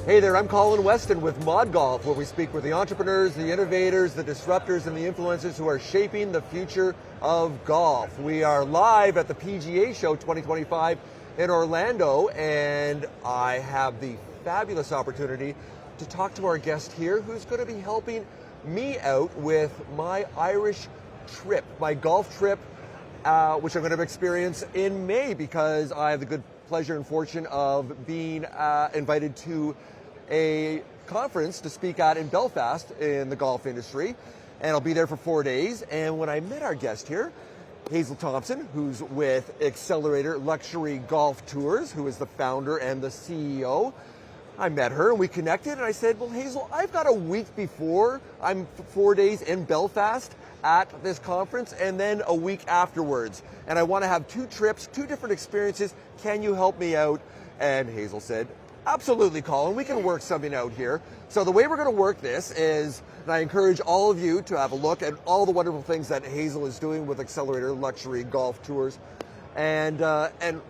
Hey there, I'm Colin Weston with Mod Golf, where we speak with the entrepreneurs, the innovators, the disruptors, and the influencers who are shaping the future of golf. We are live at the PGA Show 2025 in Orlando, and I have the fabulous opportunity to talk to our guest here, who's going to be helping me out with my Irish trip, my golf trip, which I'm going to experience in May, because I have the good pleasure and fortune of being invited to a conference to speak at in Belfast in the golf industry, and I'll be there for 4 days. And when I met our guest here, Hazel Thompson, who's with Excelerator Luxury Golf Tours, who is the founder and the CEO, I met her and we connected, and I said, well, Hazel, I've got a week before, I'm 4 days in Belfast at this conference, and then a week afterwards, and I want to have two trips, two different experiences. Can you help me out? And Hazel said, absolutely, Colin, we can work something out here. So the way we're going to work this is, and I encourage all of you to have a look at all the wonderful things that Hazel is doing with Excelerator Luxury Golf Tours. And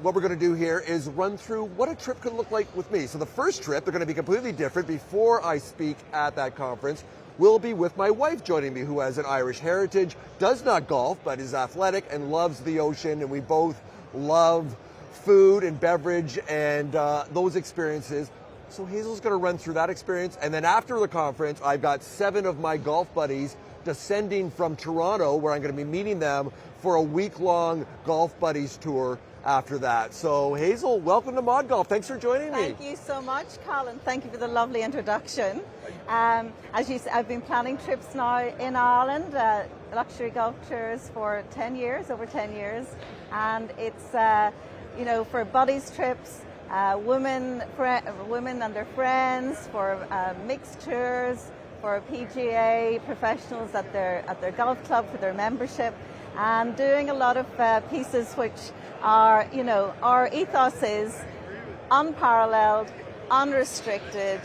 what we're going to do here is run through what a trip could look like with me. So the first trip, they're going to be completely different. Before I speak at that conference, will be with my wife joining me, who has an Irish heritage, does not golf, but is athletic and loves the ocean. And we both love food and beverage and those experiences. So Hazel's going to run through that experience. And then after the conference, I've got 7 of my golf buddies descending from Toronto, where I'm going to be meeting them for a week-long Golf Buddies tour after that. So Hazel, welcome to Mod Golf. Thanks for joining me. Thank you so much, Colin. Thank you for the lovely introduction. As you said, I've been planning trips now in Ireland, luxury golf tours for 10 years, over 10 years. And it's, for buddies trips, women and their friends, for mixed tours, for PGA professionals at their golf club for their membership, and doing a lot of pieces which are, our ethos is unparalleled, unrestricted,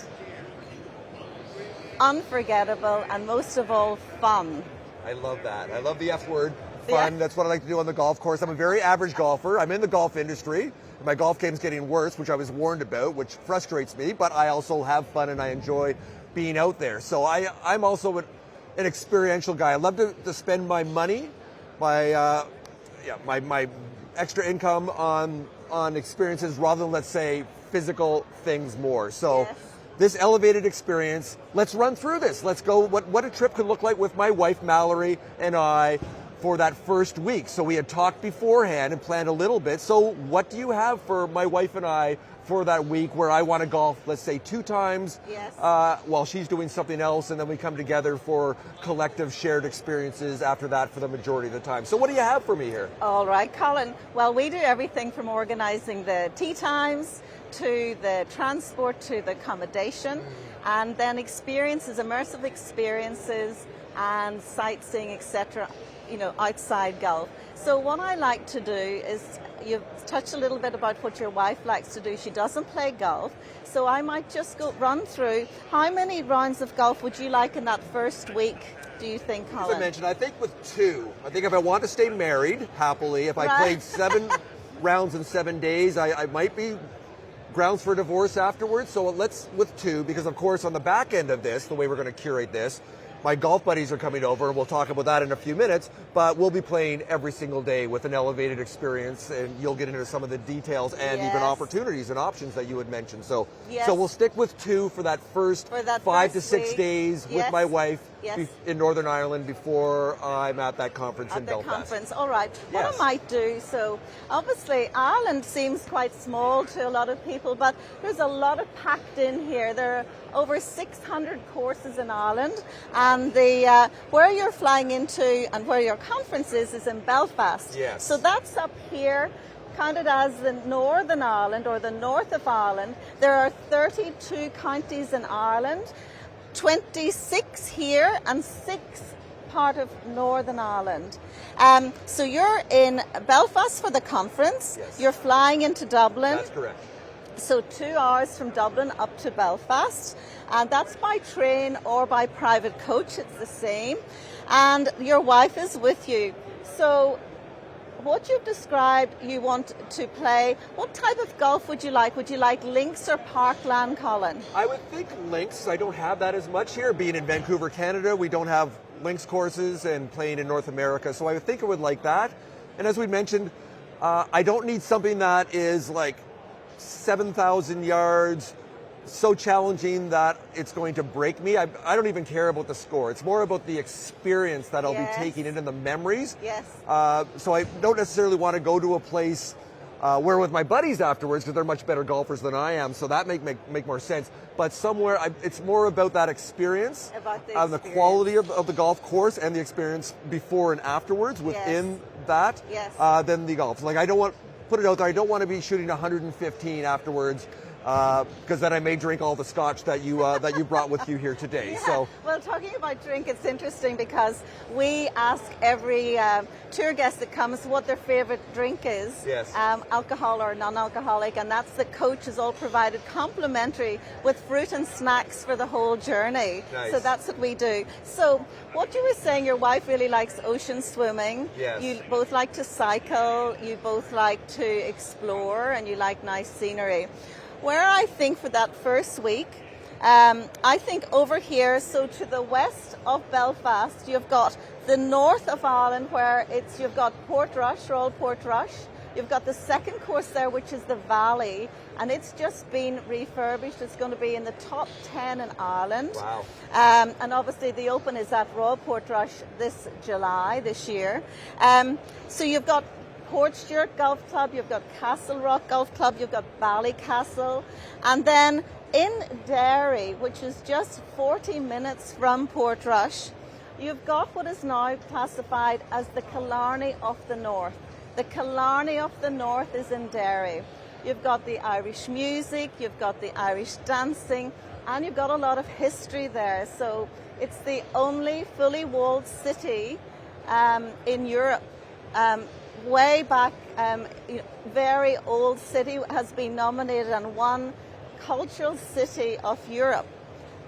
unforgettable, and most of all, fun. I love that. I love the F word, fun. Yeah. That's what I like to do on the golf course. I'm a very average golfer. I'm in the golf industry. My golf game's getting worse, which I was warned about, which frustrates me, but I also have fun and I enjoy being out there. So I'm also an experiential guy. I love to spend my money, my extra income on experiences rather than, let's say, physical things more. So yes. This elevated experience, let's run through this. Let's go what a trip could look like with my wife Mallory and I for that first week. So we had talked beforehand and planned a little bit. So what do you have for my wife and I for that week, where I want to golf, let's say 2 times, yes, while she's doing something else, and then we come together for collective shared experiences after that for the majority of the time. So what do you have for me here? All right, Colin. Well, we do everything from organizing the tee times to the transport to the accommodation, and then experiences, immersive experiences and sightseeing, etc., outside golf. So what I like to do is, you've touched a little bit about what your wife likes to do. She doesn't play golf, so I might just run through, how many rounds of golf would you like in that first week, do you think, Colin? As I mentioned, I think with 2. I think if I want to stay married happily, if I played 7 rounds in 7 days, I might be grounds for divorce afterwards. So let's with 2, because of course on the back end of this, the way we're going to curate this, my golf buddies are coming over, and we'll talk about that in a few minutes, but we'll be playing every single day with an elevated experience, and you'll get into some of the details and yes, even opportunities and options that you had mentioned. So, yes, so we'll stick with 2 for that first 5 to 6 week, days yes, with my wife, yes, in Northern Ireland before I'm at that conference in Belfast. Conference. All right. Yes. What I might do, so obviously Ireland seems quite small to a lot of people, but there's a lot of packed in here. There are over 600 courses in Ireland, and the where you're flying into and where your conference is in Belfast. Yes. So that's up here, counted as the Northern Ireland or the north of Ireland. There are 32 counties in Ireland, 26 here, and 6 part of Northern Ireland. So you're in Belfast for the conference. Yes. You're flying into Dublin. That's correct. So 2 hours from Dublin up to Belfast, and that's by train or by private coach, it's the same. And your wife is with you. So what you've described you want to play, what type of golf would you like? Would you like links or parkland, Colin? I would think links. I don't have that as much here. Being in Vancouver, Canada, we don't have links courses, and playing in North America, so I would think I would like that. And as we mentioned, I don't need something that is like 7,000 yards, so challenging that it's going to break me. I don't even care about the score. It's more about the experience that I'll be taking in and the memories. Yes. So I don't necessarily want to go to a place where with my buddies afterwards, because they're much better golfers than I am, so that make more sense. But somewhere, it's more about that experience, the quality of the golf course and the experience before and afterwards within that, than the golf. Like, I don't want, put it out there, I don't want to be shooting 115 afterwards, because then I may drink all the scotch that you brought with you here today. Yeah. So, well, talking about drink, it's interesting because we ask every tour guest that comes what their favorite drink is, alcohol or non-alcoholic, and that's the coach is all provided complimentary with fruit and snacks for the whole journey. Nice. So that's what we do. So what you were saying, your wife really likes ocean swimming. Yes. You both like to cycle. You both like to explore, and you like nice scenery. Where I think for that first week, I think over here, so to the west of Belfast, you've got the north of Ireland where you've got Portrush, Royal Portrush. You've got the second course there, which is the Valley, and it's just been refurbished. It's going to be in the top 10 in Ireland. wow. And obviously the Open is at Royal Portrush this July, this year. So you've got Portstewart Golf Club, you've got Castle Rock Golf Club, you've got Ballycastle, and then in Derry, which is just 40 minutes from Portrush, you've got what is now classified as the Killarney of the North. The Killarney of the North is in Derry. You've got the Irish music, you've got the Irish dancing, and you've got a lot of history there. So it's the only fully walled city in Europe. Way back, very old city, has been nominated and won Cultural City of Europe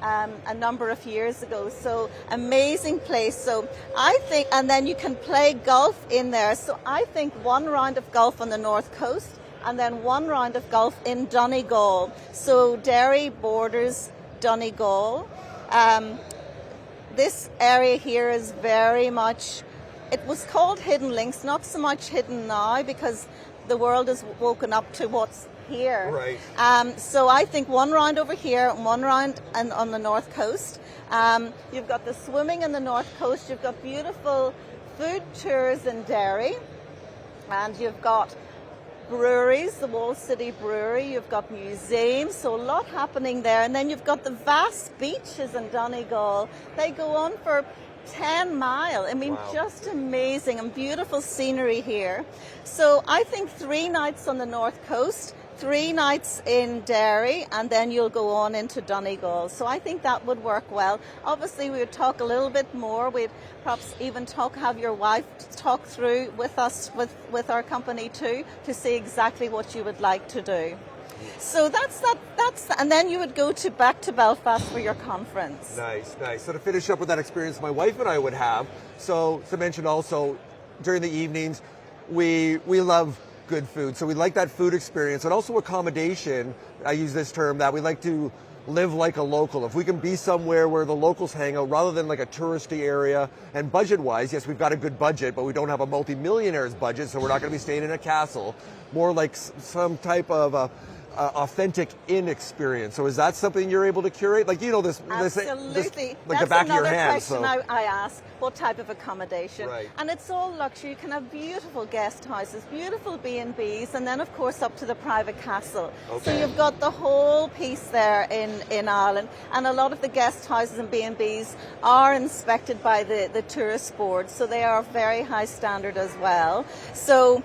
a number of years ago. So amazing place. So I think, and then you can play golf in there. So I think one round of golf on the north coast and then one round of golf in Donegal. So Derry borders Donegal. This area here is very much, it was called Hidden Links, not so much hidden now because the world has woken up to what's here. Right. So I think one round over here and one round on the north coast. You've got the swimming in the north coast. You've got beautiful food tours in Derry. And you've got breweries, the Wall City Brewery. You've got museums, so a lot happening there. And then you've got the vast beaches in Donegal. They go on for 10 miles. I mean, wow. Just amazing and beautiful scenery here. So I think 3 nights on the north coast, 3 nights in Derry, and then you'll go on into Donegal. So I think that would work well. Obviously, we would talk a little bit more. We'd perhaps even have your wife talk through with us, with our company too, to see exactly what you would like to do. So that's and then you would go back to Belfast for your conference. Nice. So to finish up with that experience my wife and I would have, so to mention also, during the evenings, we love good food. So we like that food experience, and also accommodation. I use this term that we like to live like a local. If we can be somewhere where the locals hang out rather than like a touristy area, and budget-wise, yes, we've got a good budget, but we don't have a multi-millionaire's budget, so we're not going to be staying in a castle. More like some type of authentic inn experience. So is that something you're able to curate? Like, you know, this Absolutely. like the back of your hand. That's another question I ask. What type of accommodation? Right. And it's all luxury. You can have beautiful guest houses, beautiful B&Bs, and then of course up to the private castle. Okay. So you've got the whole piece there in Ireland, and a lot of the guest houses and B&Bs are inspected by the tourist board, so they are very high standard as well. So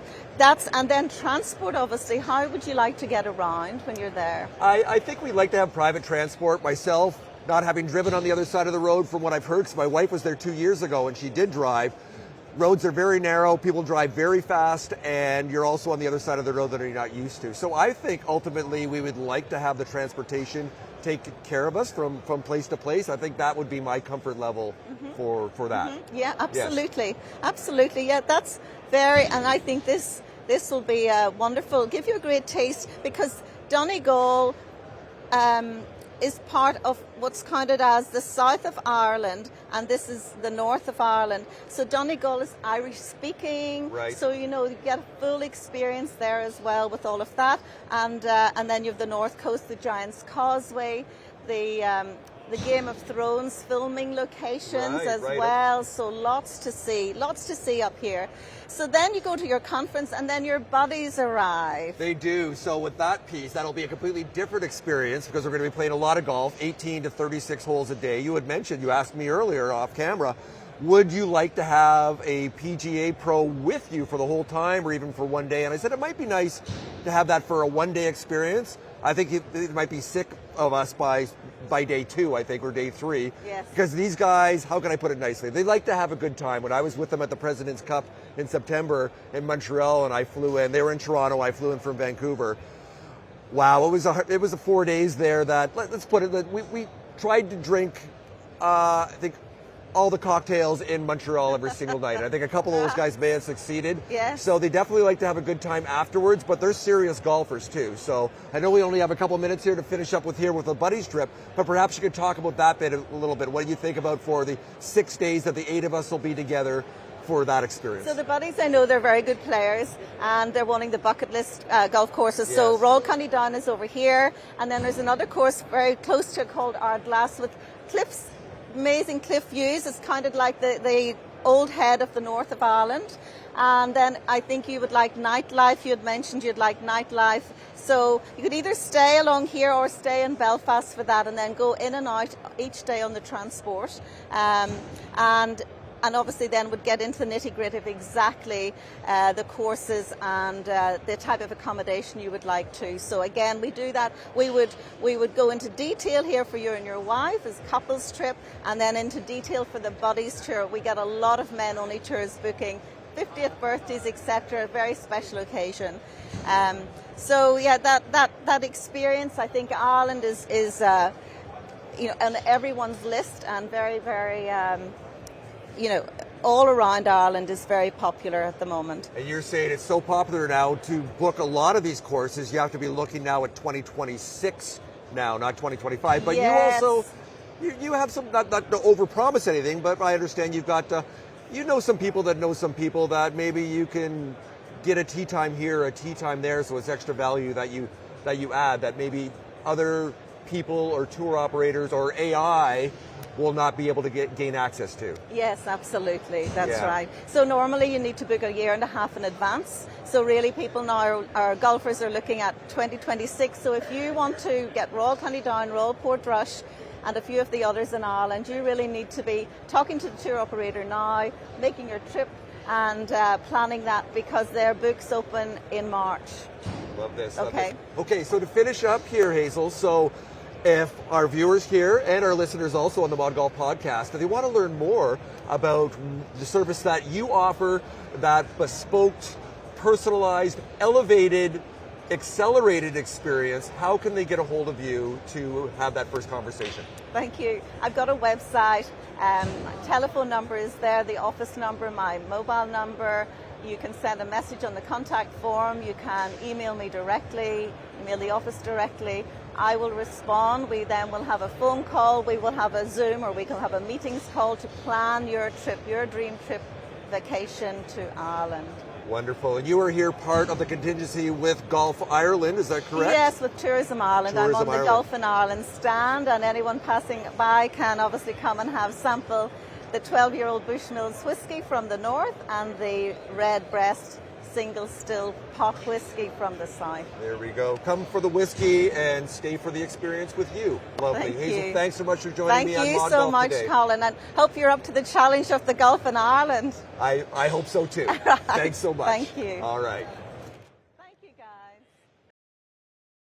and then transport, obviously. How would you like to get around when you're there? I think we like to have private transport. Myself, not having driven on the other side of the road, from what I've heard, because my wife was there 2 years ago and she did drive. Roads are very narrow, people drive very fast, and you're also on the other side of the road that you're not used to. So I think ultimately we would like to have the transportation take care of us from place to place. I think that would be my comfort level for that. Yeah, absolutely. Yes. Absolutely. Yeah, that's And I think this will be wonderful, give you a great taste, because Donegal is part of what's counted as the south of Ireland, and this is the north of Ireland. So Donegal is Irish speaking, right. So you get a full experience there as well with all of that. And then you have the north coast, the Giant's Causeway, the Game of Thrones filming locations as well. So lots to see up here. So then you go to your conference and then your buddies arrive. They do. So with that piece, that'll be a completely different experience because we're going to be playing a lot of golf, 18 to 36 holes a day. You had mentioned, you asked me earlier off camera, would you like to have a PGA pro with you for the whole time or even for one day? And I said it might be nice to have that for a one-day experience. I think it might be sick of us by day 2, I think, or day 3. Yes. Because these guys, how can I put it nicely? They like to have a good time. When I was with them at the President's Cup in September in Montreal and I flew in, they were in Toronto, I flew in from Vancouver. Wow, it was a 4 days there that, let's put it, we tried to drink, I think, all the cocktails in Montreal every single night. I think a couple of those guys may have succeeded. Yes. So they definitely like to have a good time afterwards, but they're serious golfers too. So I know we only have a couple minutes here to finish up with the buddies trip, but perhaps you could talk about that bit a little bit. What do you think about for the 6 days that the 8 of us will be together for that experience? So the buddies, I know they're very good players and they're wanting the bucket list golf courses. Yes. So Royal County Down is over here, and then there's another course very close to it called Ardglass with cliffs. Amazing cliff views. It's kind of like the old head of the north of Ireland. And then I think you would like nightlife. You had mentioned you'd like nightlife. So you could either stay along here or stay in Belfast for that and then go in and out each day on the transport. And obviously then would get into the nitty-gritty of exactly the courses and the type of accommodation you would like to. So again, we do that. We would go into detail here for you and your wife as couples trip, and then into detail for the buddies tour. We get a lot of men-only tours booking, 50th birthdays, etc. A very special occasion. So yeah, that experience, I think Ireland is on everyone's list, and very, very all around Ireland is very popular at the moment. And you're saying it's so popular now to book a lot of these courses, you have to be looking now at 2026 now, not 2025. But yes. You also, you have some, not to overpromise anything, but I understand you've got, some people that know some people that maybe you can get a tee time here, a tee time there, so it's extra value that you add that maybe other people or tour operators or AI will not be able to gain access to. Yes, absolutely. That's right. So normally you need to book a year and a half in advance. So really people now, our golfers are looking at 2026. So if you want to get Royal County Down, Royal Portrush, and a few of the others in Ireland, you really need to be talking to the tour operator now, making your trip and planning that, because their books open in March. Love this. Okay. Okay, so to finish up here, Hazel, so if our viewers here and our listeners also on the Mod Golf podcast, if they want to learn more about the service that you offer, that bespoke, personalized, elevated, accelerated experience, how can they get a hold of you to have that first conversation? Thank you. I've got a website. My telephone number is there, the office number, my mobile number. You can send a message on the contact form. You can email me directly, email the office directly. I will respond. We then will have a phone call. We will have a Zoom, or we can have a meetings call to plan your trip, your dream trip vacation to Ireland. Wonderful. And you are here part of the contingency with Golf Ireland, is that correct? Yes, with Tourism Ireland. I'm on the Ireland. Golf in Ireland stand, and anyone passing by can obviously come and have sample the 12-year-old Bushmills whiskey from the north and the Redbreast single still pot whiskey from the south. There we go. Come for the whiskey and stay for the experience with you. Lovely. Thank Hazel, you. Thanks so much for joining me on Mod Thank you Golf so much, today. Colin, and hope you're up to the challenge of the Golf in Ireland. I hope so too. Thanks so much. Thank you. All right.